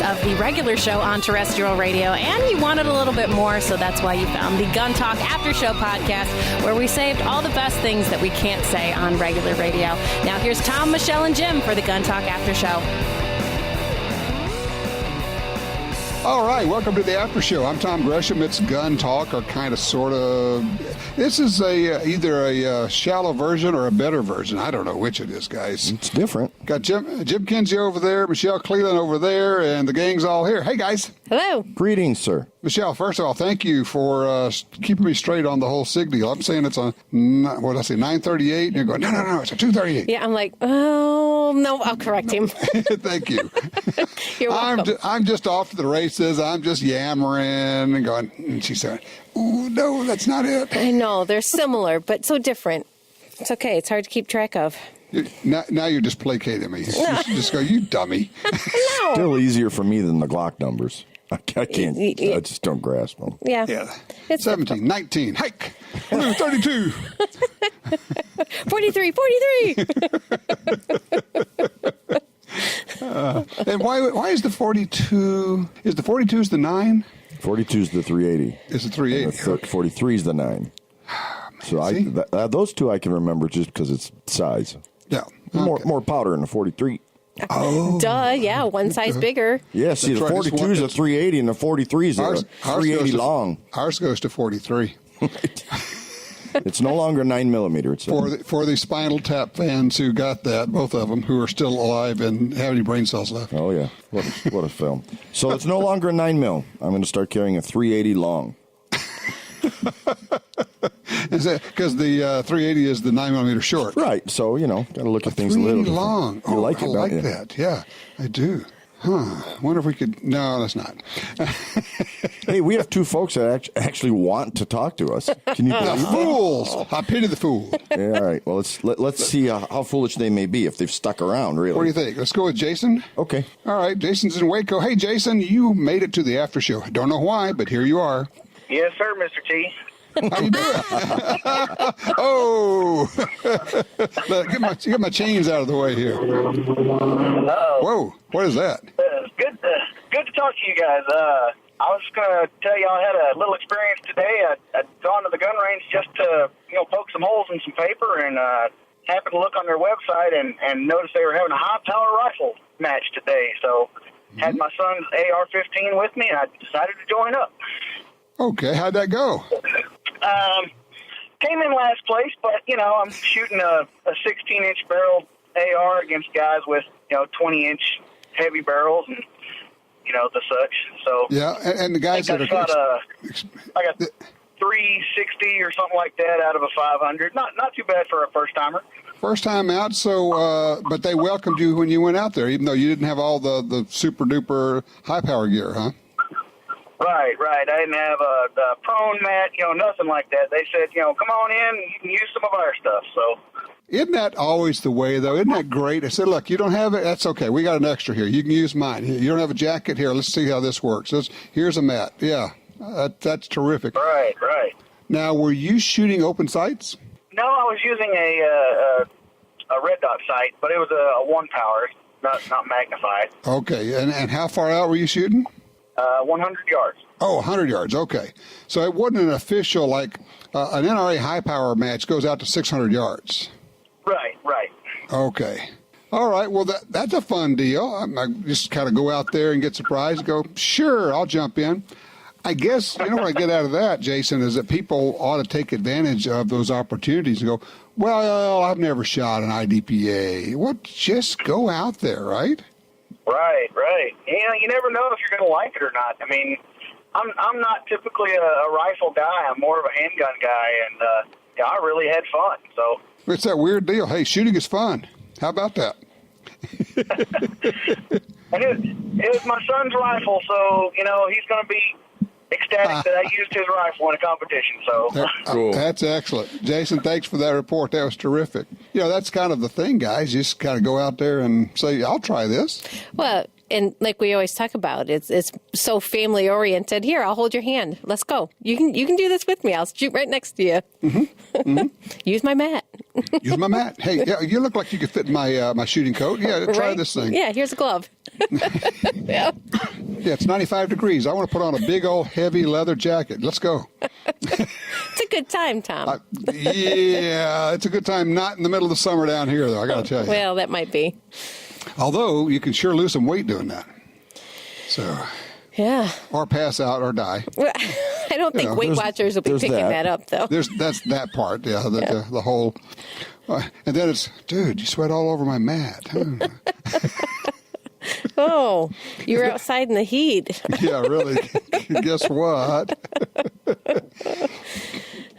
of the regular show on terrestrial radio, and you wanted a little bit more, so that's why you found the Gun Talk After Show podcast, where we saved all the best things that we can't say on regular radio. Now here's Tom, Michelle, and Jim for the Gun Talk After Show. All right, welcome to the After Show. I'm Tom Gresham. It's Gun Talk, or kind of, sort of. This is either a shallow version or a better version. I don't know which it is, guys. It's different. Got Jim Kinsey over there, Michelle Cleland over there, and the gang's all here. Hey, guys. Hello. Greetings, sir. Michelle, first of all, thank you for keeping me straight on the whole SIG deal. I'm saying it's on, 9:38, and you're going, no, it's a 2:38. Yeah, I'm like, oh, no, I'll correct him. Thank you. You're welcome. I'm just off to the races. I'm just yammering and going, and she said, oh, no, that's not it. I know, they're similar, but so different. It's okay. It's hard to keep track of. Now you're just placating me. No. Just go, you dummy. No. Still easier for me than the Glock numbers. I can't. I just don't grasp them. Yeah. It's 17, difficult. 19, hike, 32. 43. And why is the 42? Is the 42 is the 9? 42 is the 380. It's the 380. 43 is the 9. So those two I can remember just because it's size. Yeah. More powder in the 43. Oh. Duh, yeah, one size bigger. Yeah, see, the 42 is a 380 and the 43 is a 380 long. Ours goes to 43. It's no longer 9mm. For the Spinal Tap fans who got that, both of them, who are still alive and have any brain cells left. Oh, yeah. What a film. So it's no longer a 9mm. I'm going to start carrying a 380 long. Is that because the 380 is the 9mm short? Right. So, got to look at things a little long. You like it, I like that. Yeah, I do. Wonder if we could. No, let's not. Hey, we have two folks that actually want to talk to us. Can you believe the fools? I pity the fool. Yeah, all right. Well, let's see how foolish they may be if they've stuck around, really. What do you think? Let's go with Jason. Okay. All right. Jason's in Waco. Hey, Jason, you made it to the after show. I don't know why, but here you are. Yes, sir, Mr. T. How you doing? Oh, get my chains out of the way here. Whoa, what is that? Good to talk to you guys. I was going to tell you I had a little experience today. I'd gone to the gun range just to poke some holes in some paper, and happened to look on their website and noticed they were having a high-power rifle match today. So had my son's AR-15 with me, and I decided to join up. Okay, how'd that go? Came in last place, but, I'm shooting a 16-inch barrel AR against guys with, 20-inch heavy barrels and, the such. So yeah, and the guys that I got 360 or something like that out of a 500. Not too bad for a first-timer. First time out, so, but they welcomed you when you went out there, even though you didn't have all the super-duper high-power gear, huh? Right. I didn't have the prone mat, nothing like that. They said, come on in, you can use some of our stuff. So, isn't that always the way, though? Isn't that great? I said, look, you don't have it. That's okay. We got an extra here. You can use mine. You don't have a jacket here. Let's see how this works. Here's a mat. Yeah, that's terrific. Right. Now, were you shooting open sights? No, I was using a red dot sight, but it was a 1-power, not magnified. Okay, and how far out were you shooting? 100 yards. Oh, 100 yards. Okay. So it wasn't an official, like an NRA high-power match goes out to 600 yards. Right. Okay. All right. Well, that's a fun deal. I just kind of go out there and get surprised and go, sure, I'll jump in. I guess, what I get out of that, Jason, is that people ought to take advantage of those opportunities and go, well, I've never shot an IDPA. Well, just go out there, right? Right. You never know if you're going to like it or not. I mean, I'm not typically a rifle guy. I'm more of a handgun guy, and I really had fun. So it's that weird deal. Hey, shooting is fun. How about that? And it was my son's rifle, so he's going to be ecstatic that I used his rifle in a competition. So cool. That's excellent. Jason, thanks for that report. That was terrific. That's kind of the thing, guys. You just kind of go out there and say, I'll try this. Well, and like we always talk about, it's so family oriented. Here, I'll hold your hand. Let's go. You can do this with me. I'll shoot right next to you. Mm-hmm. Use my mat. Use my mat. Hey, yeah, you look like you could fit in my shooting coat. Yeah, try right? this thing. Yeah, here's a glove. Yeah. Yeah, it's 95 degrees. I want to put on a big old heavy leather jacket. Let's go. It's a good time, Tom. Yeah, it's a good time. Not in the middle of the summer down here, though, I got to tell you. Well, that might be. Although, you can sure lose some weight doing that. So, Yeah. or pass out or die. Well, I don't think Weight Watchers will be picking that up, though. That's that part, yeah, the whole. And then it's, dude, you sweat all over my mat. Oh, you're outside in the heat. Yeah, really. Guess what?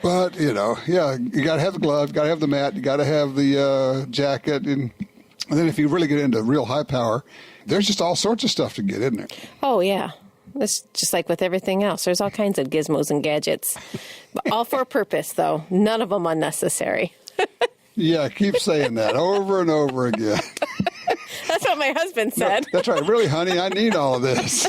But, you got to have the glove, got to have the mat, you got to have the jacket. And then if you really get into real high power, there's just all sorts of stuff to get, isn't there? Oh, yeah. It's just like with everything else. There's all kinds of gizmos and gadgets. But all for a purpose, though. None of them unnecessary. Yeah, keep saying that over and over again. That's what my husband said. No, that's right. Really, honey, I need all of this.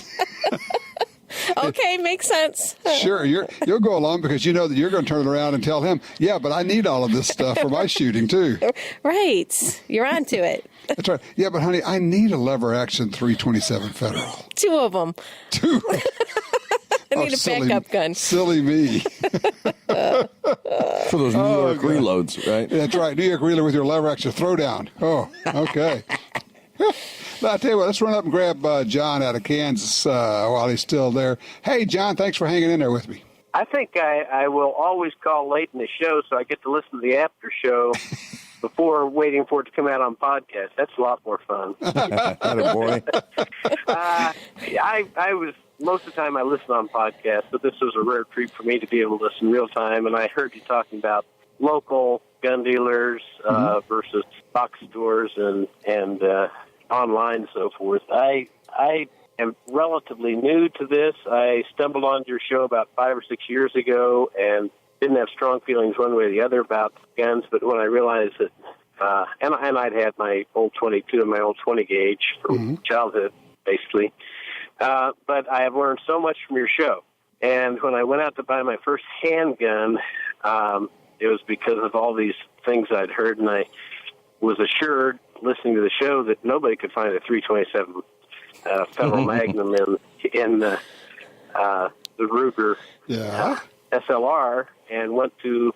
Okay, makes sense. Sure, you'll go along because you know that you're going to turn around and tell him, yeah, but I need all of this stuff for my shooting, too. Right. You're onto it. That's right. Yeah, but honey, I need a lever action 327 Federal. 2 of them. 2. I need a backup gun. Silly me. For those New York reloads, right? That's right. New York reload with your lever action throwdown. Oh, okay. Now, I'll tell you what, let's run up and grab John out of Kansas while he's still there. Hey, John, thanks for hanging in there with me. I think I will always call late in the show so I get to listen to the after show before waiting for it to come out on podcast. That's a lot more fun. Attaboy. I was, most of the time I listen on podcasts, but this was a rare treat for me to be able to listen real time. And I heard you talking about local gun dealers versus box stores and online and so forth. I am relatively new to this. I stumbled onto your show about 5 or 6 years ago and didn't have strong feelings one way or the other about guns, but when I realized that, and I'd had my old 22 and my old 20 gauge from childhood, basically, but I have learned so much from your show. And when I went out to buy my first handgun, it was because of all these things I'd heard, and I was assured, listening to the show, that nobody could find a 327 Federal Magnum in the Ruger SLR, and went to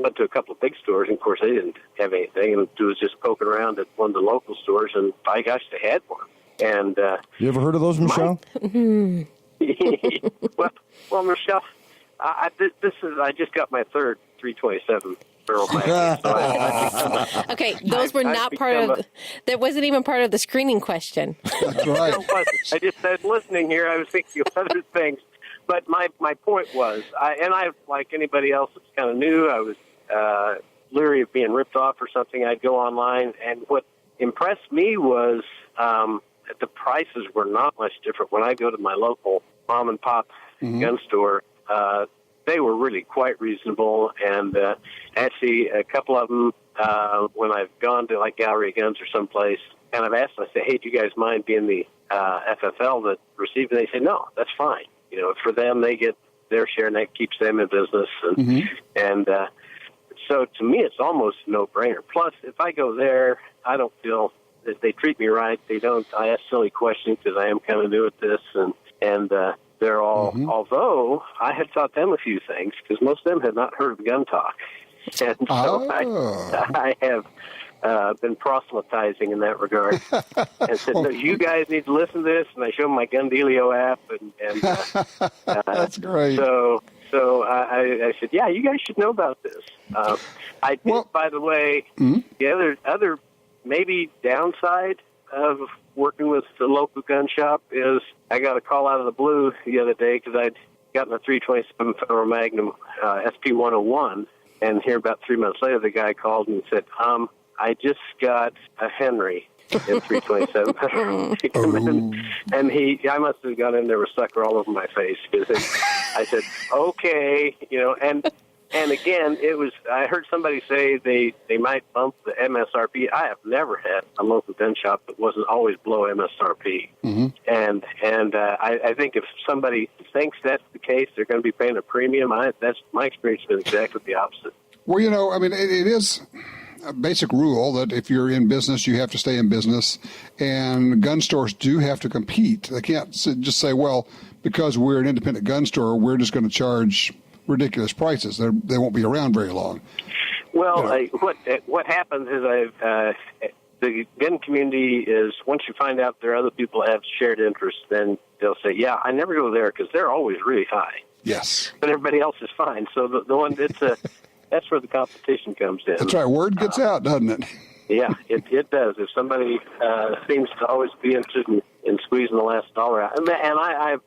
a couple of big stores, and of course they didn't have anything, and it was just poking around at one of the local stores, and by gosh, they had one. And you ever heard of those, Michelle? well, Michelle, I just got my third 327 Federal Magnum. So okay, those were not part of. That wasn't even part of the screening question. That's right. No, it wasn't. I just said listening here. I was thinking of other things. But my point was, I like anybody else that's kind of new, I was leery of being ripped off or something. I'd go online, and what impressed me was that the prices were not much different. When I go to my local mom and pop gun store, they were really quite reasonable. And actually, a couple of them, when I've gone to like Gallery Guns or someplace, and I've asked them, I say, hey, do you guys mind being the FFL that received it? And they say, no, that's fine. You know, for them, they get their share, and that keeps them in business. And so to me, it's almost a no-brainer. Plus, if I go there, I don't feel that they treat me right. They don't. I ask silly questions because I am kind of new at this, and they're all. Although I had taught them a few things because most of them had not heard of gun talk, and so I have been proselytizing in that regard, and said, "No, you guys need to listen to this." And I show them my Gun Dealio app, and that's great. So I said, "Yeah, you guys should know about this." I did, by the way. The other maybe downside of working with the local gun shop is I got a call out of the blue the other day because I'd gotten a 327 Federal Magnum SP-101, and here about 3 months later, the guy called and said, I just got a Henry in 327 and I must have gone in there with sucker all over my face because I said, okay, you know, and again, it was. I heard somebody say they might bump the MSRP. I have never had a local gun shop that wasn't always below MSRP. And I think if somebody thinks that's the case, they're going to be paying a premium. That's my experience has been exactly the opposite. Well, you know, I mean, it is. a basic rule that if you're in business, you have to stay in business, and gun stores do have to compete. They can't just say, well, because we're an independent gun store, we're just going to charge ridiculous prices. They won't be around very long. Well, what happens is the gun community is, once you find out there are other people that have shared interests, then they'll say, yeah, I never go there because they're always really high. Yes. But everybody else is fine. So the one that's where the competition comes in. That's right. Word gets out, doesn't it? Yeah, it does. If somebody seems to always be interested in squeezing the last dollar out, and I've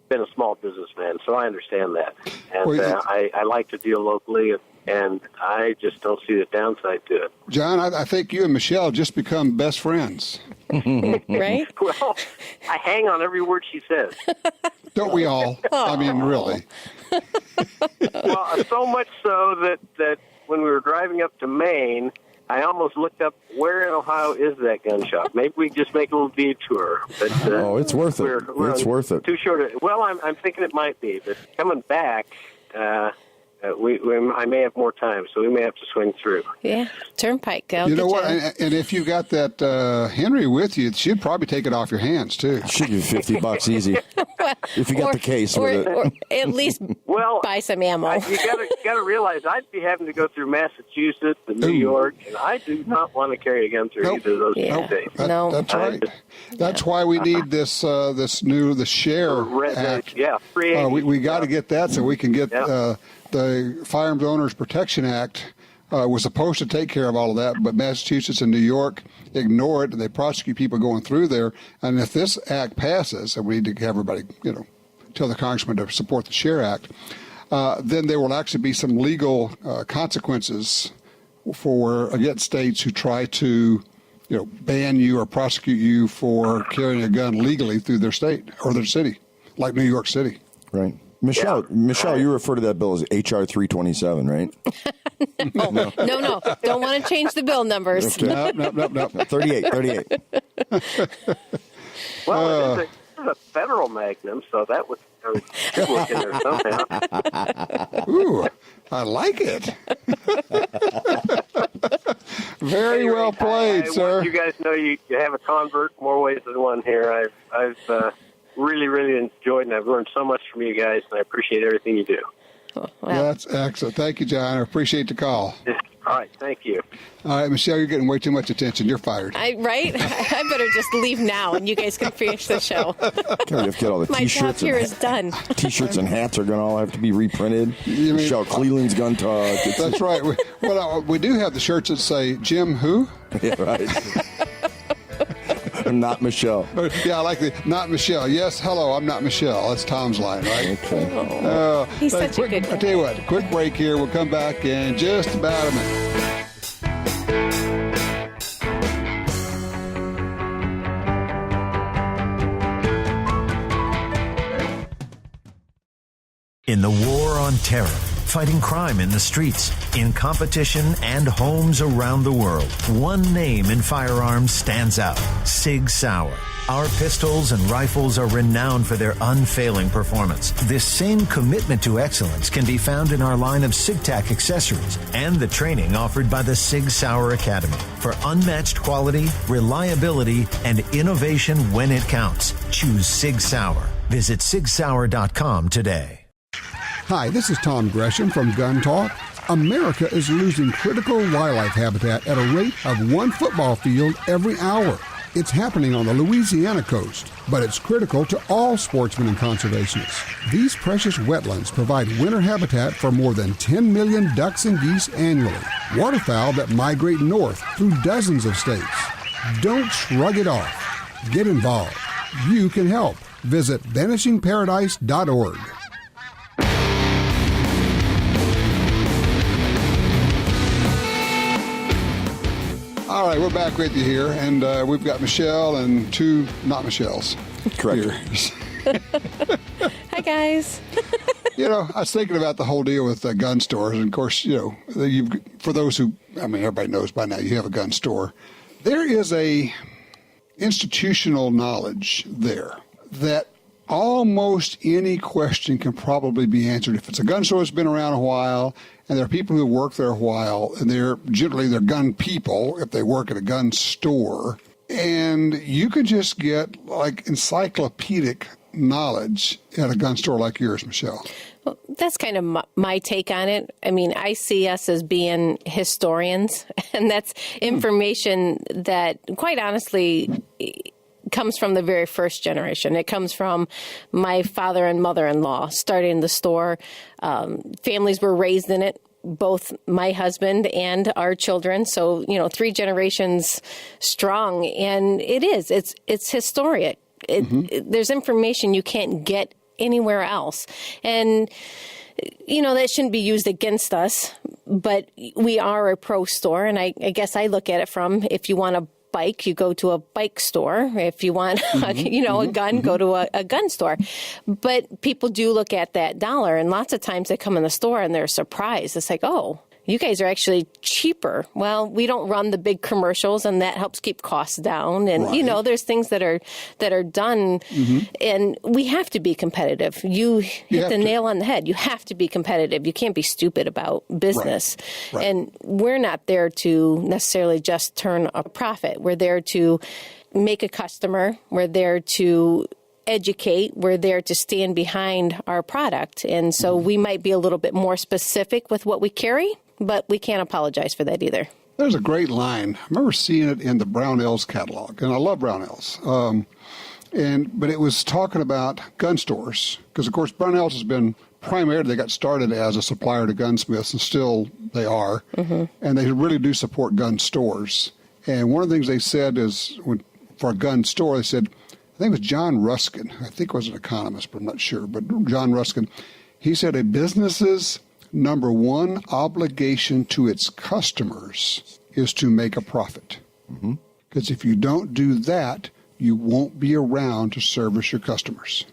been a small businessman, so I understand that. And I like to deal locally, and I just don't see the downside to it. John, I think you and Michelle just become best friends. Right? Well, I hang on every word she says. Don't we all? I mean, really. Well, so much so that when we were driving up to Maine, I almost looked up where in Ohio is that gun shop. Maybe we just make a little detour. But, it's worth it. It's worth it. Too short. Well, I'm thinking it might be, but coming back, I may have more time, so we may have to swing through. Yeah, Turnpike. You know what? And if you got that Henry with you, she'd probably take it off your hands too. She'd give you $50 easy if you got the case with it. Or at least buy some ammo. You got to realize I'd be having to go through Massachusetts and New York, and I do not want to carry a gun through either of those states. That's right. That's why we need the SHARE Act. Yeah, free. We got to get that so we can get the Firearms Owners Protection Act. Was supposed to take care of all of that, but Massachusetts and New York ignore it, and they prosecute people going through there. And if this act passes, and we need to have everybody, tell the congressman to support the SHARE Act, then there will actually be some legal consequences against states who try to, ban you or prosecute you for carrying a gun legally through their state or their city, like New York City. Right. Michelle, you refer to that bill as HR 327, right? No. Don't want to change the bill numbers. Okay. No. 38. Well, it's a federal magnum, so that would look in there somehow. Ooh, I like it. Very well played, sir. You guys know you have a convert more ways than one here. I've really, really enjoyed, and I've learned so much from you guys, and I appreciate everything you do. Wow. That's excellent. Thank you, John. I appreciate the call. All right, thank you. All right, Michelle, you're getting way too much attention. You're fired. Right? I better just leave now, and you guys can finish the show. Get all the My T-shirts. job here is done. T-shirts and hats are going to all have to be reprinted. Michelle Cleland's Gun Talk. That's right. We do have the shirts that say, Jim who? Yeah, right. Not Michelle. Yeah, I like the not Michelle. Yes, hello, I'm not Michelle. That's Tom's line, right? Okay. He's such a good guy. I'll tell you what, quick break here. We'll come back in just about a minute. In the war on terror, fighting crime in the streets, in competition and homes around the world, one name in firearms stands out: Sig Sauer. Our pistols and rifles are renowned for their unfailing performance. This same commitment to excellence can be found in our line of SigTac accessories and the training offered by the Sig Sauer Academy. For unmatched quality, reliability, and innovation when it counts, choose Sig Sauer. Visit sigsauer.com today. Hi, this is Tom Gresham from Gun Talk. America is losing critical wildlife habitat at a rate of one football field every hour. It's happening on the Louisiana coast, but it's critical to all sportsmen and conservationists. These precious wetlands provide winter habitat for more than 10 million ducks and geese annually, waterfowl that migrate north through dozens of states. Don't shrug it off. Get involved. You can help. Visit vanishingparadise.org. All right, we're back with you here, and we've got Michelle and two not Michelles. Correct. Hi, guys. I was thinking about the whole deal with gun stores, and of course, for those who, everybody knows by now, you have a gun store. There is a institutional knowledge there that almost any question can probably be answered. If it's a gun store that's been around a while, and there are people who work there a while, and they're gun people if they work at a gun store, and you could just get like encyclopedic knowledge at a gun store like yours, Michelle. Well, that's kind of my take on it. I mean, I see us as being historians, and that's information that, quite honestly, comes from the very first generation. It comes from my father and mother-in-law starting the store. Families were raised in it, both my husband and our children. So, 3 generations strong. And it's historic. There's information you can't get anywhere else. And, that shouldn't be used against us, but we are a pro store. And I guess I look at it from, if you want a bike, you go to a bike store. If you want, a gun, go to a gun store. But people do look at that dollar, and lots of times they come in the store and they're surprised. It's like, oh, you guys are actually cheaper. Well, we don't run the big commercials, and that helps keep costs down. And, there's things that are done, and we have to be competitive. You hit the nail on the head. You have to be competitive. You can't be stupid about business. Right. And we're not there to necessarily just turn a profit. We're there to make a customer. We're there to educate. We're there to stand behind our product. And so we might be a little bit more specific with what we carry, but we can't apologize for that either. There's a great line. I remember seeing it in the Brownells catalog, and I love Brownells. But it was talking about gun stores, because, of course, Brownells has been primarily, they got started as a supplier to gunsmiths, and still they are, and they really do support gun stores. And one of the things they said is, for a gun store, they said, I think it was John Ruskin, I think it was an economist, but I'm not sure, but John Ruskin, he said a business's number one obligation to its customers is to make a profit. Because if you don't do that, you won't be around to service your customers.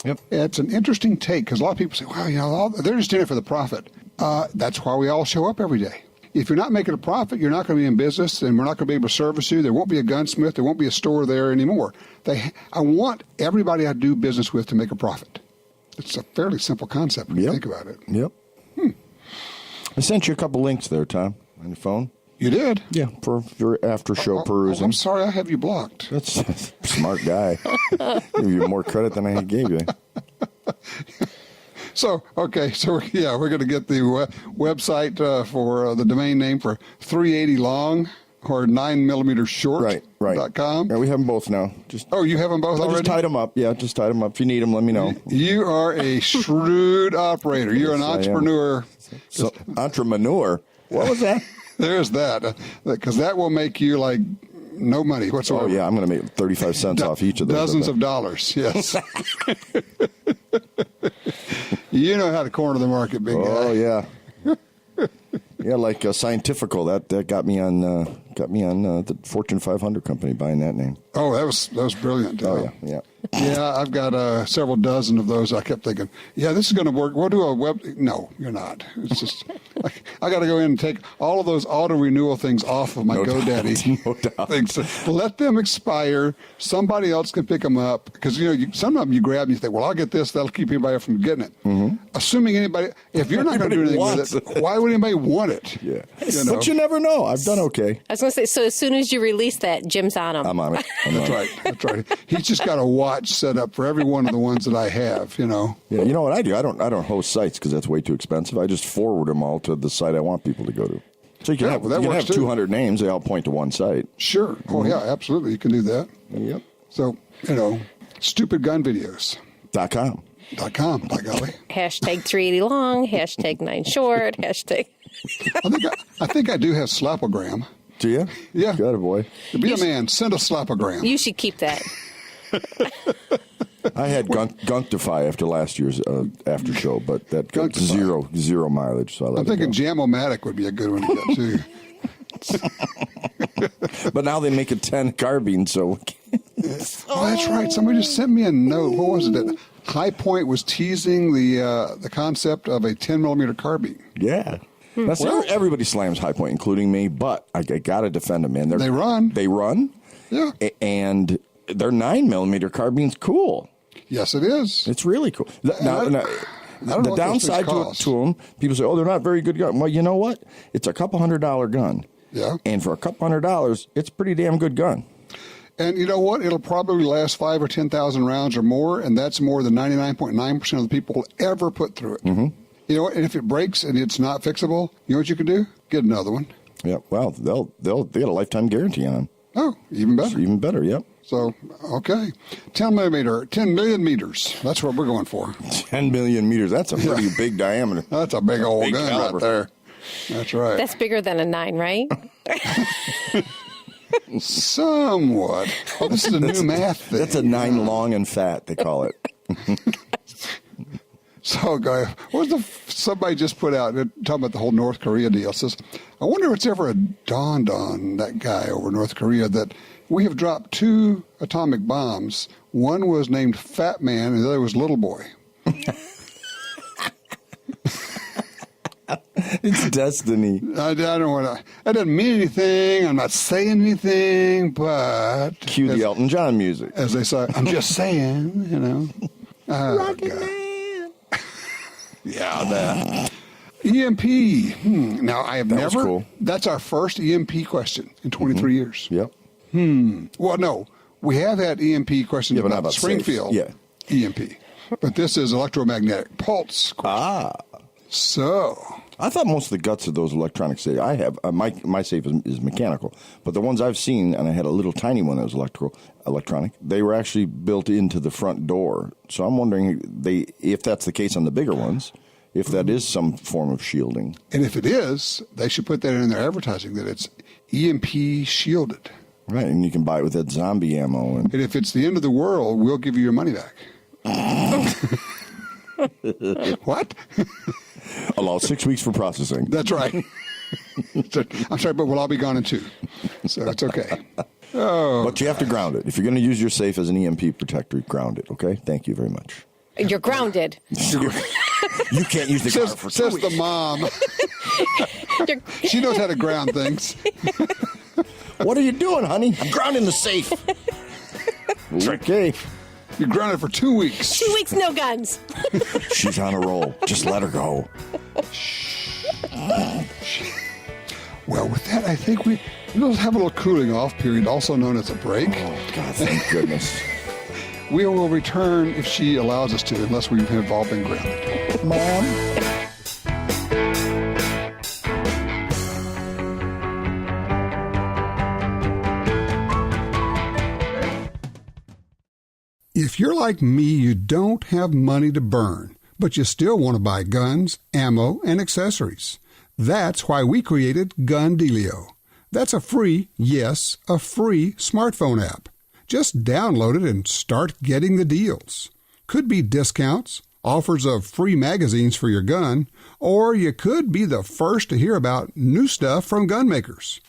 Yep. It's an interesting take, because a lot of people say, well, they're just in it for the profit. That's why we all show up every day. If you're not making a profit, you're not going to be in business, and we're not going to be able to service you. There won't be a gunsmith. There won't be a store there anymore. I want everybody I do business with to make a profit. It's a fairly simple concept when you think about it. Yep. I sent you a couple links there, Tom, on your phone. You did? Yeah, for your after-show perusing. I'm sorry, I have you blocked. That's a smart guy. Give you more credit than I gave you. So we're going to get the website for the domain name for 380 long or 9mm short. Right. .com. Yeah, we have them both now. You have them both already? Just tied them up. Yeah, just tied them up. If you need them, let me know. You are a shrewd operator. You're an entrepreneur. So, entrepreneur? What was that? There's that. Because that will make you like no money whatsoever. Oh, yeah, I'm going to make 35 cents off each of those. Dozens of dollars, yes. You know how to corner the market, big guy. Oh, yeah. Yeah, like Scientifical. That got me on the Fortune 500 company buying that name. Oh, that was brilliant. Oh, yeah. Yeah, I've got several dozen of those. I kept thinking, this is going to work. We'll do a web. No, you're not. It's just, I got to go in and take all of those auto renewal things off of my GoDaddy. No doubt. Things. Let them expire. Somebody else can pick them up. Because, some of them you grab and you think, well, I'll get this. That'll keep anybody from getting it. Assuming if you're not going to do anything with it, why would anybody want it? Yeah. But you never know. I've done okay. I was going to say, so as soon as you release that, Jim's on them. I'm on it. That's right. He's just got a watch set up for every one of the ones that I have, Yeah, you know what I do? I don't host sites because that's way too expensive. I just forward them all to the site I want people to go to. So you can have 200 names. They all point to one site. Sure. Oh, yeah, absolutely. You can do that. Yep. So, stupidgunvideos.com. By golly. Hashtag 380 long, hashtag 9 short, hashtag. I think I do have slapogram. Do you? Yeah. Got it, boy. Be a man. Send a slapogram. You should keep that. I had Gunktify after last year's after show, but that got zero mileage. So I'm thinking Jam-O-Matic would be a good one to get too. But now they make a 10 carbine, so. Oh, that's right. Somebody just sent me a note. What was it? High Point was teasing the concept of a 10mm carbine. Yeah. Everybody slams High Point, including me, but I got to defend them, man. They run. They run. Yeah. And their 9mm carbine's cool. Yes, it is. It's really cool. Now, the downside to them, people say, they're not very good guns. Well, you know what? It's a couple $100 gun. Yeah. And for a couple $100, it's a pretty damn good gun. And you know what? It'll probably last 5,000 or 10,000 rounds or more, and that's more than 99.9% of the people will ever put through it. Mm-hmm. You know what? And if it breaks and it's not fixable, you know what you can do? Get another one. Yeah. Well, they get a lifetime guarantee on them. Oh, even better. It's even better. Yep. So, okay. 10 million meters. That's what we're going for. 10 million meters. That's a pretty big diameter. That's a big old gun caliber. right there. That's right. That's bigger than a 9, right? Somewhat. Oh, this is a new math thing. That's a 9 long and fat, they call it. So, guy, somebody just put out, talking about the whole North Korea deal, says, I wonder if it's ever dawned on that guy over in North Korea that we have dropped 2 atomic bombs. One was named Fat Man, and the other was Little Boy. It's destiny. I don't want to. That doesn't mean anything. I'm not saying anything, but Cue the Elton John music. as they say, I'm just saying. You know. Rocket Man. Yeah, that. EMP. Now I have That was never. cool. That's our first EMP question in 23 years. Yep. Well, no, we have had EMP questions Yeah, but not about about Springfield. safe. EMP, but this is electromagnetic pulse. So. I thought most of the guts of those electronic safes, I have, my safe is mechanical, but the ones I've seen, and I had a little tiny one that was electronic, they were actually built into the front door. So I'm wondering if that's the case on the bigger ones, if that is some form of shielding. And if it is, they should put that in their advertising, that it's EMP shielded. Right, and you can buy it with that zombie ammo. And if it's the end of the world, we'll give you your money back. What? Allow 6 weeks for processing. That's right. I'm sorry, but we'll all be gone in 2. So it's okay. Oh, But you have to ground it. If you're going to use your safe as an EMP protector, ground it, okay? Thank you very much. You're grounded. You can't use the car for 2 says weeks. the mom. She knows how to ground things. What are you doing, honey? I'm grounding the safe. Okay. You're grounded for 2 weeks. 2 weeks, no guns. She's on a roll. Just let her go. Well, with that, I think we'll have a little cooling off period, also known as a break. Oh, God, thank goodness. We will return if she allows us to, unless we have all been grounded. Mom? If you're like me, you don't have money to burn, but you still want to buy guns, ammo, and accessories. That's why we created Gun Dealio. That's a free smartphone app. Just download it and start getting the deals. Could be discounts, offers of free magazines for your gun, or you could be the first to hear about new stuff from gun makers.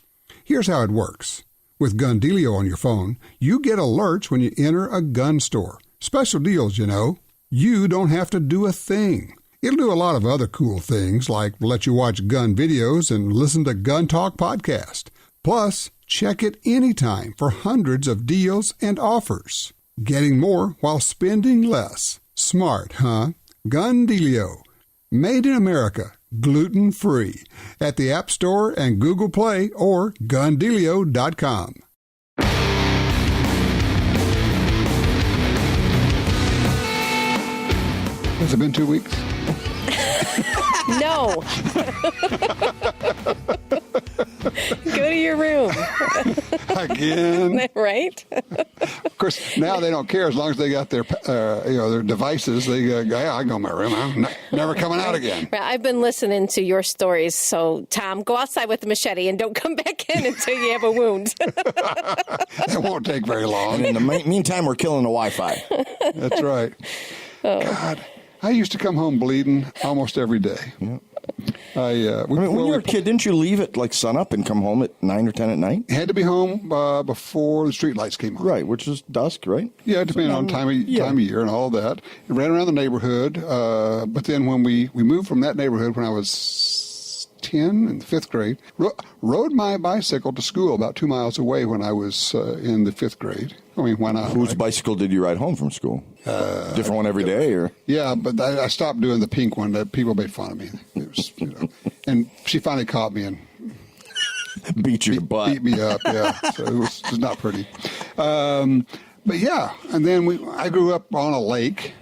Here's how it works. With Gun Dealio on your phone, you get alerts when you enter a gun store. Special deals, you know. You don't have to do a thing. It'll do a lot of other cool things, like let you watch gun videos and listen to Gun Talk podcast. Plus, check it anytime for hundreds of deals and offers. Getting more while spending less. Smart, huh? Gun Dealio. Made in America. Gluten-free. At the App Store and Google Play or GunDealio.com. Has it been 2 weeks? No. Go to your room. Again. Right? Of course, now they don't care as long as they got their, their devices. They go, yeah, I go in my room. I'm never coming out again. I've been listening to your stories. So, Tom, go outside with the machete and don't come back in until you have a wound. It won't take very long. And in the meantime, we're killing the Wi-Fi. That's right. Oh. God, I used to come home bleeding almost every day. Yeah. When you were a kid, didn't you leave at like sunup and come home at 9 or 10 at night? Had to be home before the street lights came on. Right, which is dusk, right? Yeah, depending on time of year and all that. It ran around the neighborhood, but then when we moved from that neighborhood when I was 10 in the 5th grade. Rode my bicycle to school about 2 miles away when I was in the 5th grade. I mean, why not? Whose bicycle did you ride home from school? Different one every day, or? Yeah, but I stopped doing the pink one. That people made fun of me. It was, and she finally caught me and beat your butt. Beat me up, yeah. So it was not pretty. But yeah, and then I grew up on a lake,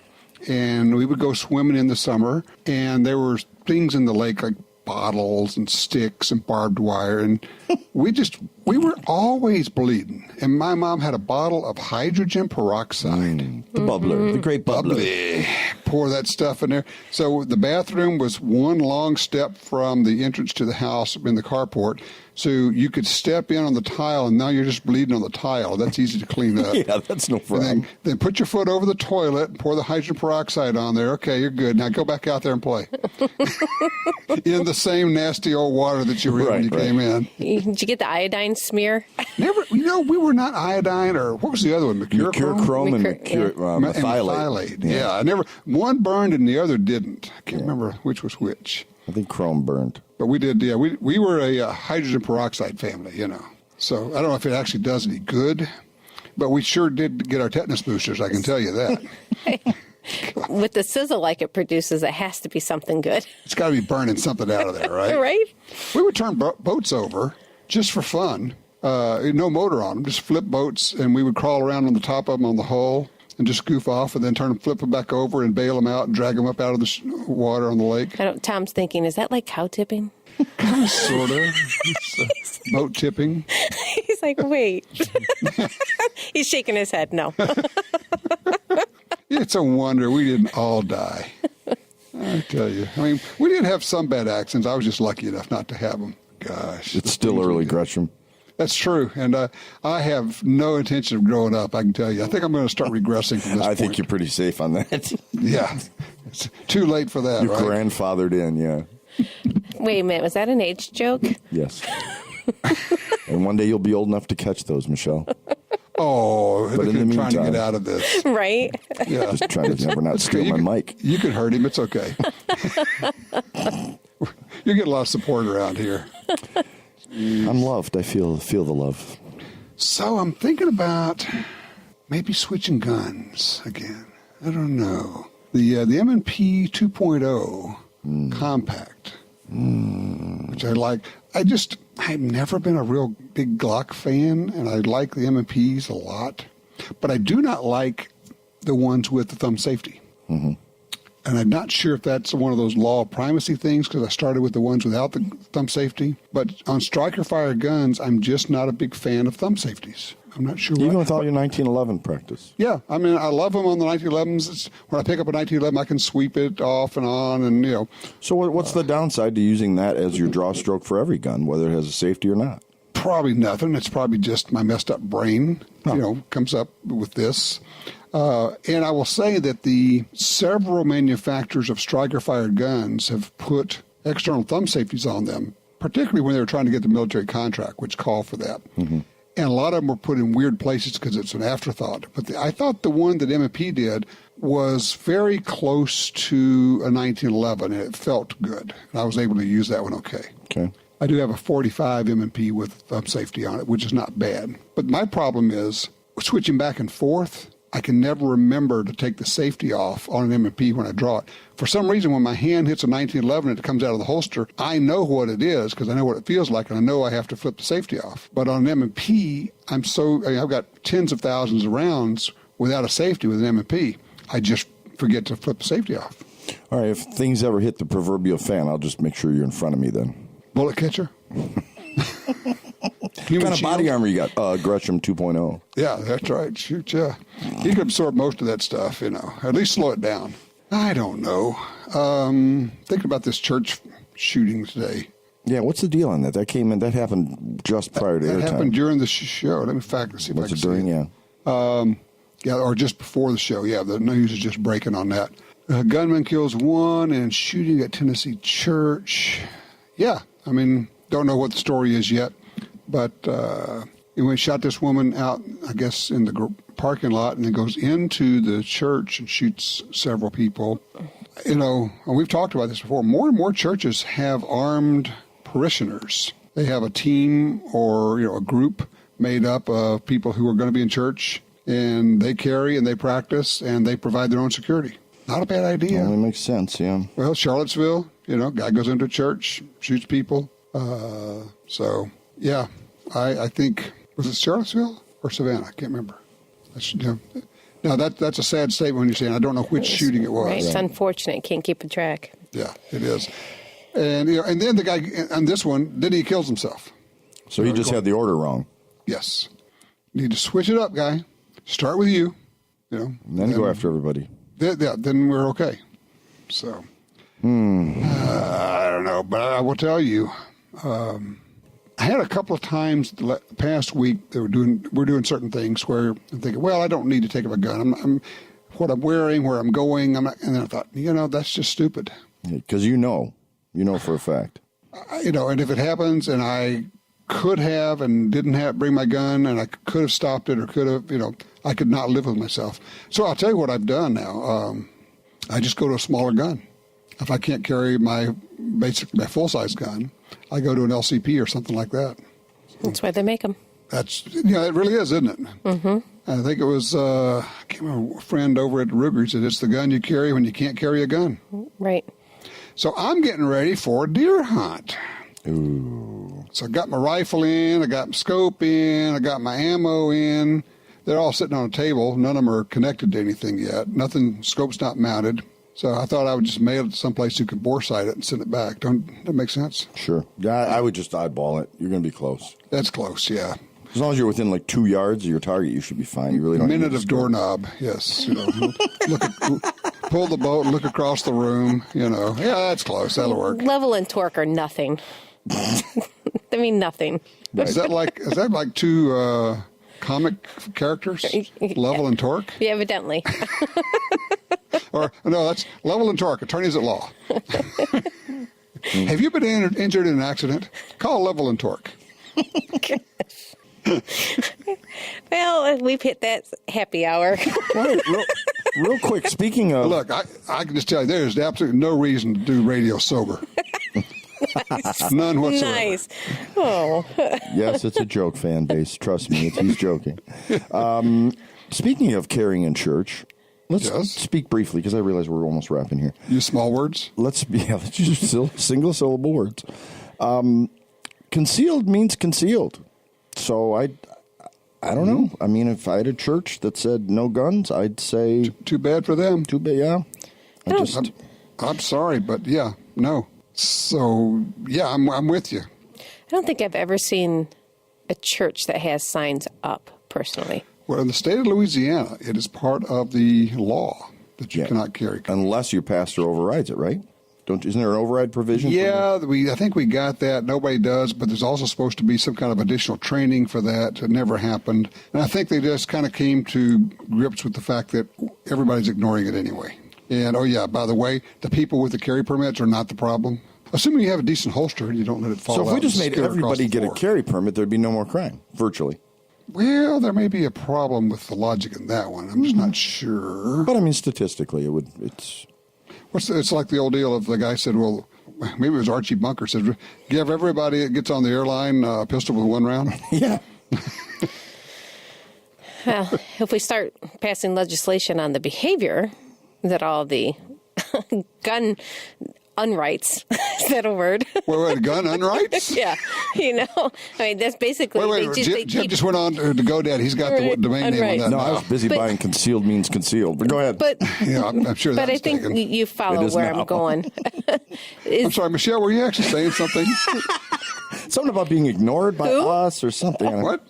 and we would go swimming in the summer, and there were things in the lake like bottles and sticks and barbed wire, and we were always bleeding. And my mom had a bottle of hydrogen peroxide. The bubbler, the great bubbler. Pour that stuff in there. So the bathroom was one long step from the entrance to the house in the carport. So you could step in on the tile, and now you're just bleeding on the tile. That's easy to clean up. Yeah, that's no problem. Then put your foot over the toilet and pour the hydrogen peroxide on there. Okay, you're good. Now go back out there and play. In the same nasty old water that you were in when you came in. Did you get the iodine smear? Never. We were not iodine, or what was the other one? Mercurochrome and methylate. Yeah, I never. One burned and the other didn't. I can't remember which was which. I think chrome burned. But we did, yeah. We were a hydrogen peroxide family, So I don't know if it actually does any good, but we sure did get our tetanus boosters, I can tell you that. With the sizzle like it produces, it has to be something good. It's got to be burning something out of there, right? Right? We would turn boats over just for fun. No motor on them, just flip boats, and we would crawl around on the top of them on the hull and just goof off and then flip them back over and bail them out and drag them up out of the water on the lake. Tom's thinking, is that like cow tipping? Kind of, sort of. Boat tipping. He's like, wait. He's shaking his head. No. It's a wonder we didn't all die. I tell you. I mean, we did have some bad accidents. I was just lucky enough not to have them. Gosh. It's still early, Gresham. That's true, and I have no intention of growing up, I can tell you. I think I'm going to start regressing from this point. I think you're pretty safe on that. Yeah. It's too late for that, You're grandfathered in, yeah. Wait a minute, was that an age joke? Yes. And one day you'll be old enough to catch those, Michelle. Oh, but in the meantime, trying to get out of this. Right? Yeah. Just trying to never not steal my mic. You can hurt him, it's okay. You get a lot of support around here. I'm loved. I feel the love. So I'm thinking about maybe switching guns again. I don't know. The M&P 2.0 compact, which I like. I've never been a real big Glock fan, and I like the M&Ps a lot. But I do not like the ones with the thumb safety. Mm-hmm. And I'm not sure if that's one of those law of primacy things, because I started with the ones without the thumb safety. But on striker fire guns, I'm just not a big fan of thumb safeties. I'm not sure why. Even with all your 1911 practice. Yeah, I mean, I love them on the 1911s. When I pick up a 1911, I can sweep it off and on, and So what's the downside to using that as your draw stroke for every gun, whether it has a safety or not? Probably nothing. It's probably just my messed up brain, comes up with this. And I will say that the several manufacturers of striker-fired guns have put external thumb safeties on them, particularly when they were trying to get the military contract, which called for that. Mm-hmm. And a lot of them were put in weird places because it's an afterthought. But I thought the one that M&P did was very close to a 1911, and it felt good. And I was able to use that one okay. Okay. I do have a 45 M&P with thumb safety on it, which is not bad. But my problem is switching back and forth. I can never remember to take the safety off on an M&P when I draw it. For some reason, when my hand hits a 1911 and it comes out of the holster, I know what it is because I know what it feels like, and I know I have to flip the safety off. But on an M&P, I've got tens of thousands of rounds without a safety with an M&P. I just forget to flip the safety off. All right, if things ever hit the proverbial fan, I'll just make sure you're in front of me then. Bullet catcher? What kind of body armor you got? Gresham 2.0. Yeah, that's right. Shoot, yeah. He could absorb most of that stuff, at least slow it down. I don't know. Thinking about this church shooting today. Yeah, what's the deal on that? That happened just prior to airtime. That happened during the show. Let me see if I can see it during? Yeah. Yeah, or just before the show. Yeah, the news is just breaking on that. Gunman kills one and shooting at Tennessee church. Yeah, don't know what the story is yet. But we shot this woman out, I guess, in the parking lot, and then goes into the church and shoots several people. And we've talked about this before. More and more churches have armed parishioners. They have a team or a group made up of people who are going to be in church, and they carry and they practice and they provide their own security. Not a bad idea. Well, it makes sense, yeah. Well, Charlottesville, guy goes into a church, shoots people. So, yeah, I think, was it Charlottesville or Savannah? I can't remember. Now, that's a sad statement when you're saying, I don't know which shooting it was. Right. It's unfortunate. Can't keep a track. Yeah, it is. And and then the guy on this one, then he kills himself. So he just had the order wrong. Yes. Need to switch it up, guy. Start with you. And then go after everybody. Then we're okay. So, I don't know, but I will tell you, I had a couple of times the past week we're doing certain things where I'm thinking, well, I don't need to take up a gun. I'm what I'm wearing, where I'm going. I'm not, and then I thought, that's just stupid. Because you know for a fact. And if it happens, and I could have and didn't bring my gun, and I could have stopped it, or could have, I could not live with myself. So I'll tell you what I've done now. I just go to a smaller gun. If I can't carry my full-size gun, I go to an LCP or something like that. That's why they make them. That's, it really is, isn't it? Mm-hmm. I think it was, I can't remember, a friend over at Ruger said it's the gun you carry when you can't carry a gun. Right. So I'm getting ready for a deer hunt. Ooh. So I got my rifle in, I got my scope in, I got my ammo in. They're all sitting on a table. None of them are connected to anything yet. Scope's not mounted. So I thought I would just mail it to someplace you could bore sight it and send it back. Don't that make sense? Sure. Yeah, I would just eyeball it. You're going to be close. That's close, yeah. As long as you're within like 2 yards of your target, you should be fine. You really don't minute of doorknob, yes. Pull the boat, look across the room. Yeah, that's close. That'll work. Level and torque are nothing. I mean, nothing. Right. Is that like two comic characters? Level and torque? Yeah, evidently. Or no, that's Level and Torque, attorneys at law. Have you been injured in an accident? Call Level and Torque. Well, we've hit that happy hour. Right, real quick, speaking of... Look, I can just tell you, there's absolutely no reason to do radio sober. None whatsoever. Nice. Oh. Yes, it's a joke, fan base. Trust me, he's joking. Speaking of carrying in church... Let's speak briefly, because I realize we're almost wrapping here. Use small words? Let's use single syllable words. Concealed means concealed. So I don't know. I mean, if I had a church that said no guns, I'd say... Too bad for them. Too bad, yeah. I'm sorry, but yeah, no. So, yeah, I'm with you. I don't think I've ever seen a church that has signs up, personally. Well, in the state of Louisiana, it is part of the law that you cannot carry guns. Unless your pastor overrides it, right? Isn't there an override provision? Yeah, I think we got that. Nobody does, but there's also supposed to be some kind of additional training for that. It never happened. And I think they just kind of came to grips with the fact that everybody's ignoring it anyway. And, by the way, the people with the carry permits are not the problem. Assuming you have a decent holster and you don't let it fall out. So if we just made everybody get a carry permit, there'd be no more crime, virtually. Well, there may be a problem with the logic in that one. I'm just not sure. But I mean, statistically, it's like the old deal of the guy said, well, maybe it was Archie Bunker said, give everybody that gets on the airline a pistol with one round. Yeah. Well, if we start passing legislation on the behavior that all the gun unrights, is that a word? Wait, gun unrights? Yeah. I mean, that's basically... Jim just went on to GoDaddy. He's got the domain name on that. No, I was busy buying concealed means concealed. But go ahead. But, yeah, I'm sure that's But I think you follow where I'm going. I'm sorry, Michelle, were you actually saying something? Something about being ignored by us or something. What?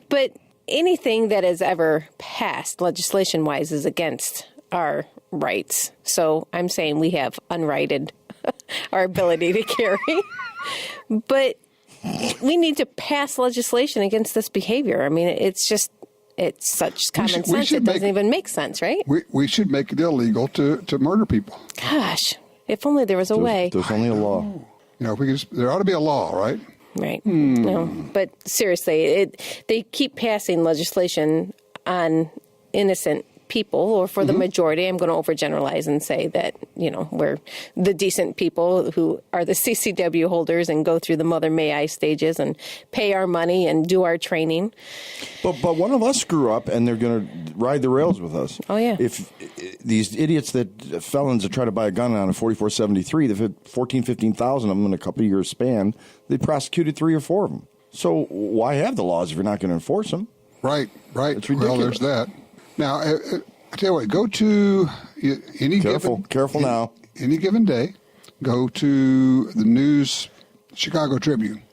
But anything that has ever passed legislation-wise is against our rights. So I'm saying we have unrighted our ability to carry. But we need to pass legislation against this behavior. I mean, it's such common sense. It doesn't even make sense, right? We should make it illegal to murder people. Gosh, if only there was a way. There's only a law. There ought to be a law, right? Right. No, but seriously, they keep passing legislation on innocent people, or for the majority, I'm going to overgeneralize and say that, we're the decent people who are the CCW holders and go through the Mother May I stages and pay our money and do our training. But one of us screw up, and they're going to ride the rails with us. Oh, yeah. If these idiots felons that try to buy a gun on a 4473, they've had 15,000 of them in a couple of years span. They prosecuted 3 or 4 of them. So why have the laws if you're not going to enforce them? Right. It's ridiculous. Well, there's that. Now, I tell you what, go to any given day, go to the news, Chicago Tribune,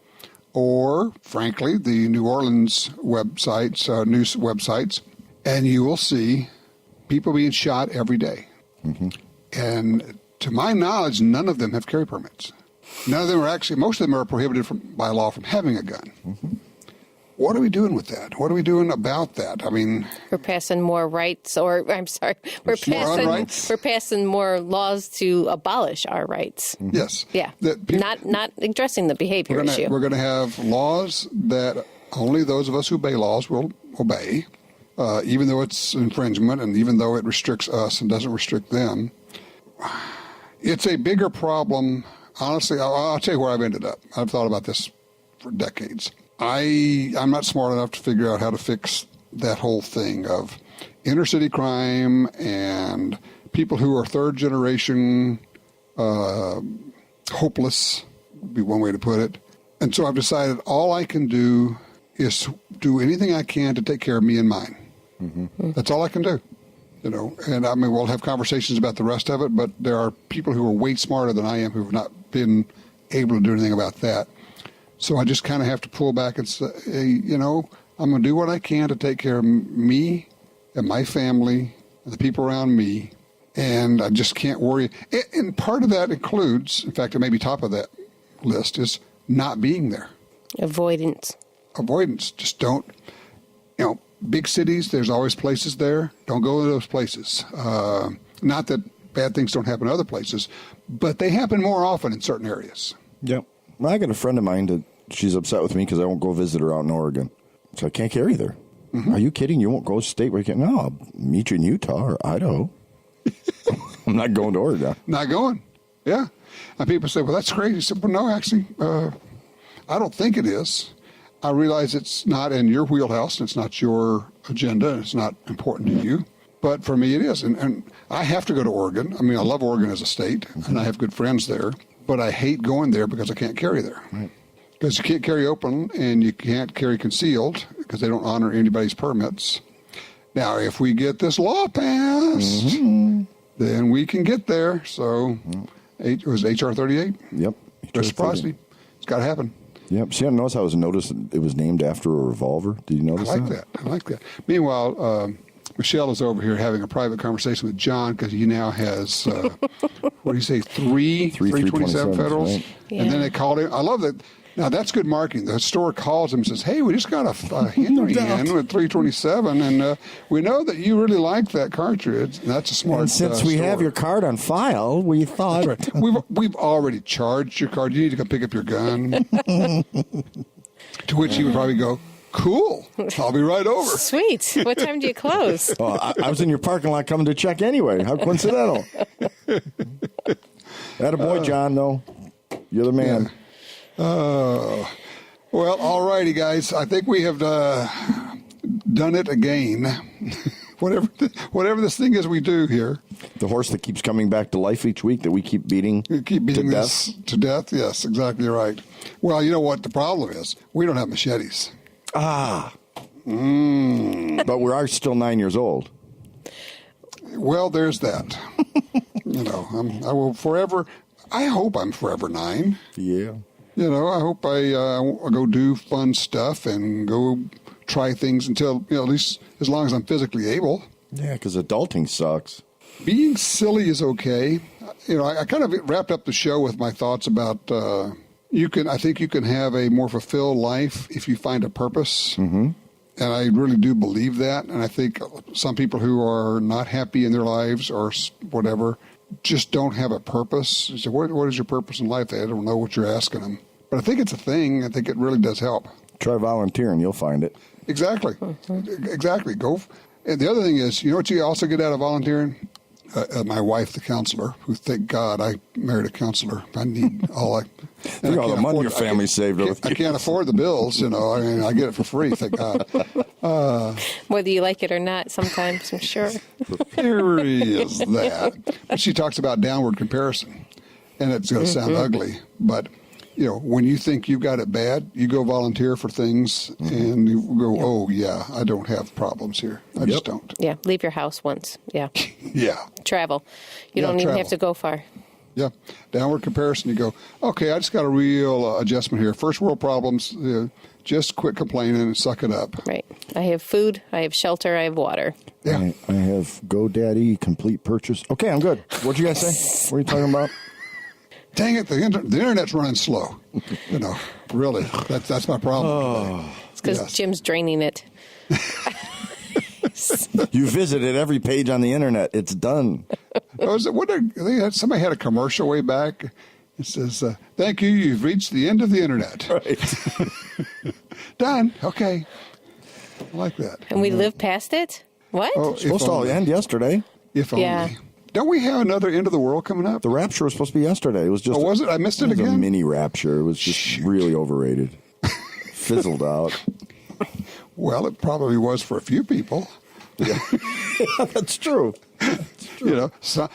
or, frankly, the New Orleans websites, news websites, and you will see people being shot every day. Mm-hmm. And to my knowledge, none of them have carry permits. None of them are most of them are prohibited by law from having a gun. Mm-hmm. What are we doing with that? What are we doing about that? I mean, we're passing more rights, we're passing more laws to abolish our rights. Mm-hmm. Yes. Yeah. Not addressing the behavior issue. We're going to have laws that only those of us who obey laws will obey, even though it's infringement and even though it restricts us and doesn't restrict them. It's a bigger problem. Honestly, I'll tell you where I've ended up. I've thought about this for decades. I'm not smart enough to figure out how to fix that whole thing of inner city crime and people who are third generation hopeless, would be one way to put it. And so I've decided all I can do is do anything I can to take care of me and mine. Mm-hmm. That's all I can do. And I mean, we'll have conversations about the rest of it, but there are people who are way smarter than I am who have not been able to do anything about that. So I just kind of have to pull back and say, I'm going to do what I can to take care of me and my family and the people around me, and I just can't worry. And part of that includes, in fact, it may be top of that list, is not being there. Avoidance. Just don't, big cities, there's always places there. Don't go to those places. Not that bad things don't happen in other places, but they happen more often in certain areas. Yep. Well, I got a friend of mine that she's upset with me because I won't go visit her out in Oregon. So I can't carry there. Mm-hmm. Are you kidding? You won't go to state where you can? No, I'll meet you in Utah or Idaho. I'm not going to Oregon. Not going. Yeah. And people say, well, that's crazy. I said, well, no, actually, I don't think it is. I realize it's not in your wheelhouse, and it's not your agenda, and it's not important to you. But for me, it is. And I have to go to Oregon. I mean, I love Oregon as a state, and I have good friends there. But I hate going there because I can't carry there. Right. Because you can't carry open, and you can't carry concealed because they don't honor anybody's permits. Now, if we get this law passed, then we can get there. So, it was HR 38? Yep. Reciprocity. It's got to happen. Yep. See, I noticed it was named after a revolver. Did you notice that? I like that. Meanwhile, Michelle is over here having a private conversation with John because he now has, what do you say, three 327 Federals? Right. Yeah. And then they called him. I love that. Now, that's good marketing. The store calls him and says, hey, we just got a Henry in with 327, and we know that you really like that cartridge. And that's a smart And since we store. have your card on file, we thought... That's right. We've already charged your card. You need to come pick up your gun. To which he would probably go, cool. I'll be right over. Sweet. What time do you close? Well, I was in your parking lot coming to check anyway. How coincidental. Attaboy, John, though. You're the man. Yeah. Well, all righty, guys. I think we have done it again. Whatever this thing is we do here. The horse that keeps coming back to life each week that we keep beating this to death. Yes, exactly right. Well, you know what the problem is? We don't have machetes. But we are still 9 years old. Well, there's that. I will forever. I hope I'm forever 9. Yeah. I hope I go do fun stuff and go try things until, at least as long as I'm physically able. Yeah, because adulting sucks. Being silly is okay. I kind of wrapped up the show with my thoughts about I think you can have a more fulfilled life if you find a purpose. Mm-hmm. And I really do believe that. And I think some people who are not happy in their lives or whatever just don't have a purpose. You say, what is your purpose in life? They don't know what you're asking them. But I think it's a thing. I think it really does help. Try volunteering. You'll find it. Exactly. Exactly. Go. And the other thing is, you know what you also get out of volunteering? My wife, the counselor, who, thank God, I married a counselor. I need all Think all the money your family saved. I can't afford the bills, you know. I mean, I get it for free, thank God. Whether you like it or not, sometimes, I'm sure. Here is that. But she talks about downward comparison, and it's going to sound ugly, but you know, when you think you've got it bad, you go volunteer for things, and you go, "Oh yeah, I don't have problems here. I just don't." Yeah, leave your house once. Yeah. Yeah. Travel. You don't even have to go far. Yeah. Downward comparison, you go, okay, I just got a real adjustment here. First world problems, just quit complaining and suck it up. Right. I have food, I have shelter, I have water. Yeah. I have GoDaddy complete purchase. Okay, I'm good. What'd you guys say? What are you talking about? Dang it, the internet's running slow. You know, really, that's my problem. It's because Jim's draining it. You visited every page on the internet. It's done. Somebody had a commercial way back. It says, "Thank you. You've reached the end of the internet." Right. Done. Okay. I like that. And we live past it? What? Oh, Supposed to all end yesterday. If only. Yeah. Don't we have another end of the world coming up? The rapture was supposed to be yesterday. It was just. Oh, was it? I missed it was again? a mini rapture. It was just really overrated. Fizzled out. Well, it probably was for a few people. Yeah. That's true. You know, some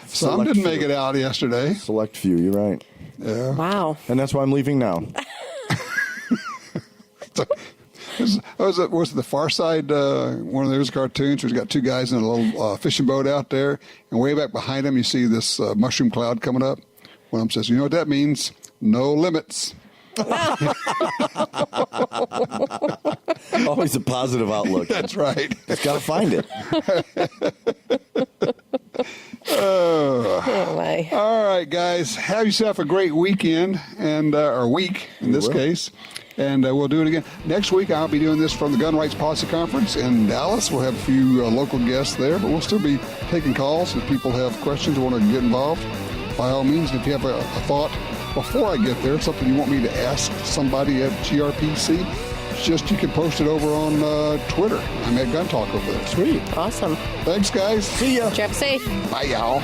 didn't make it out yesterday. Select few. You're right. Yeah. Wow. And that's why I'm leaving now. Was it the Far Side, one of those cartoons where he's got two guys in a little fishing boat out there, and way back behind him you see this mushroom cloud coming up? One of them says, "You know what that means? No limits." Always a positive outlook. That's right. Just got to find it. Oh, my. All right, guys. Have yourself a great weekend, or week in this case. And we'll do it again. Next week, I'll be doing this from the Gun Rights Policy Conference in Dallas. We'll have a few local guests there, but we'll still be taking calls. If people have questions or want to get involved, by all means, if you have a thought before I get there, something you want me to ask somebody at GRPC, you can post it over on Twitter. I'm at Gun Talk over there. Sweet. Awesome. Thanks, guys. See ya. Drive safe. Bye, y'all.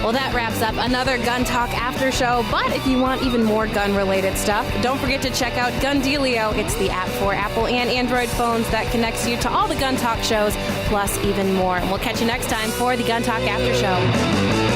Well, that wraps up another Gun Talk after show. But if you want even more gun-related stuff, don't forget to check out Gun Dealio. It's the app for Apple and Android phones that connects you to all the Gun Talk shows, plus even more. And we'll catch you next time for the Gun Talk after show.